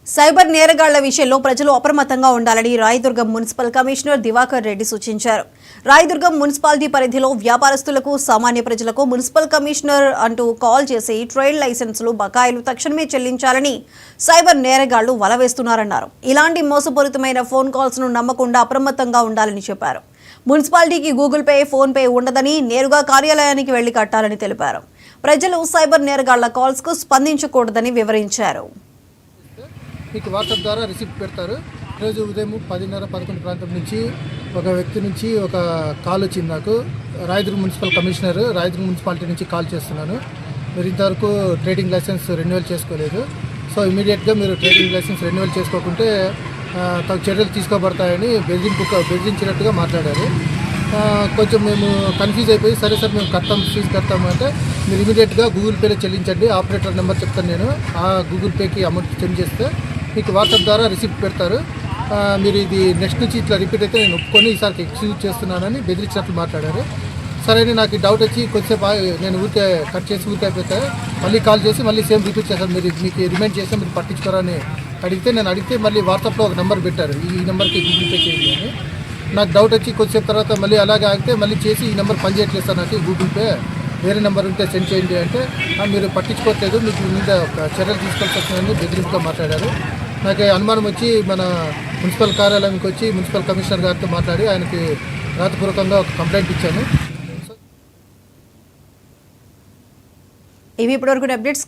Cyber నేరగాళ్ల విషయంలో ప్రజలు అప్రమత్తంగా ఉండాలని రాయదుర్గం మున్సిపల్ కమిషనర్ దివాకర్ రెడ్డి సూచించారు. రాయదుర్గం మున్సిపాలిటీ పరిధిలో వ్యాపారస్తులకు, సామాన్య ప్రజలకు మున్సిపల్ కమిషనర్ అంటూ కాల్ చేసి ట్రేడ్ లైసెన్సులు బకాయిలు తక్షణమే చెల్లించాలని సైబర్ నేరగాళ్లు వలవేస్తున్నారన్నారు. ఇలాంటి మోసపూరితమైన ఫోన్ కాల్స్ ను నమ్మకుండా అప్రమత్తంగా ఉండాలని చెప్పారు. మున్సిపాలిటీకి గూగుల్ పే, ఫోన్ పే ఉండదని నేరుగా కార్యాలయానికి వెళ్లి కట్టాలని తెలిపారు. ప్రజలు సైబర్ నేరగాళ్ల కాల్స్ కు స్పందించకూడదని వివరించారు. మీకు వాట్సాప్ ద్వారా రిసిప్ట్ పెడతారు. ఈరోజు ఉదయం 10:30-11 ప్రాంతం నుంచి ఒక వ్యక్తి నుంచి ఒక కాల్ వచ్చింది నాకు. Rayadurgam municipal commissioner Rayadurgam municipality నుంచి కాల్ చేస్తున్నాను. మీరు ఇంతవరకు ట్రేడింగ్ లైసెన్స్ రెన్యువల్ చేసుకోలేదు. సో ఇమీడియట్గా మీరు ట్రేడింగ్ లైసెన్స్ రెన్యువల్ చేసుకోకుంటే తగు చర్యలు తీసుకోబడతాయని బెదిరించినట్టుగా మాట్లాడారు. కొంచెం మేము కన్ఫ్యూజ్ అయిపోయి సరే సార్ మేము ఫీజు కడతాము అంటే మీరు ఇమీడియట్గా గూగుల్ పేలో చెల్లించండి, ఆపరేటర్ నెంబర్ చెప్తాను నేను, ఆ గూగుల్ పేకి అమౌంట్ సెండ్ చేస్తే మీకు వాట్సాప్ ద్వారా రిసిప్ట్ పెడతారు. మీరు ఇది నెక్స్ట్ నుంచి ఇట్లా రిపీట్ అయితే నేను ఒప్పుకొని ఈసారికి ఎక్స్క్యూజ్ చేస్తున్నానని బెదిరించినట్లు మాట్లాడారు. సరే నాకు డౌట్ వచ్చి కొద్దిసేపు నేను ఊరికే కట్ చేసి ఊరికే అయిపోతే మళ్ళీ కాల్ చేసి మళ్ళీ సేమ్ రిపీట్ చేశాను. మీకు రిమైండ్ చేస్తే మీరు పట్టించుకోరని అడిగితే మళ్ళీ వాట్సాప్లో ఒక నెంబర్ పెట్టారు, ఈ నెంబర్కి గూగుల్ పే చేయండి అని. నాకు డౌట్ వచ్చి కొద్దిసేపు తర్వాత మళ్ళీ అలాగే ఆగితే మళ్ళీ చేసి ఈ నెంబర్ పనిచేయట్లేదు సార్, నాకు గూగుల్ పే వేరే నెంబర్ ఉంటే సెండ్ చేయండి అంటే మీరు పట్టించుకోవట్లేదు, మీకు మీద ఒక చర్యలు తీసుకోవాల్సి వస్తుందని బెదిరింపుగా మాట్లాడారు. నాకు అనుమానం వచ్చి మన మున్సిపల్ కార్యాలయానికి వచ్చి మున్సిపల్ కమిషనర్ గారితో మాట్లాడి ఆయనకి రాతపూర్వకంగా ఒక కంప్లైంట్ ఇచ్చాను. ఇవి ఇప్పటివరకు అప్డేట్స్.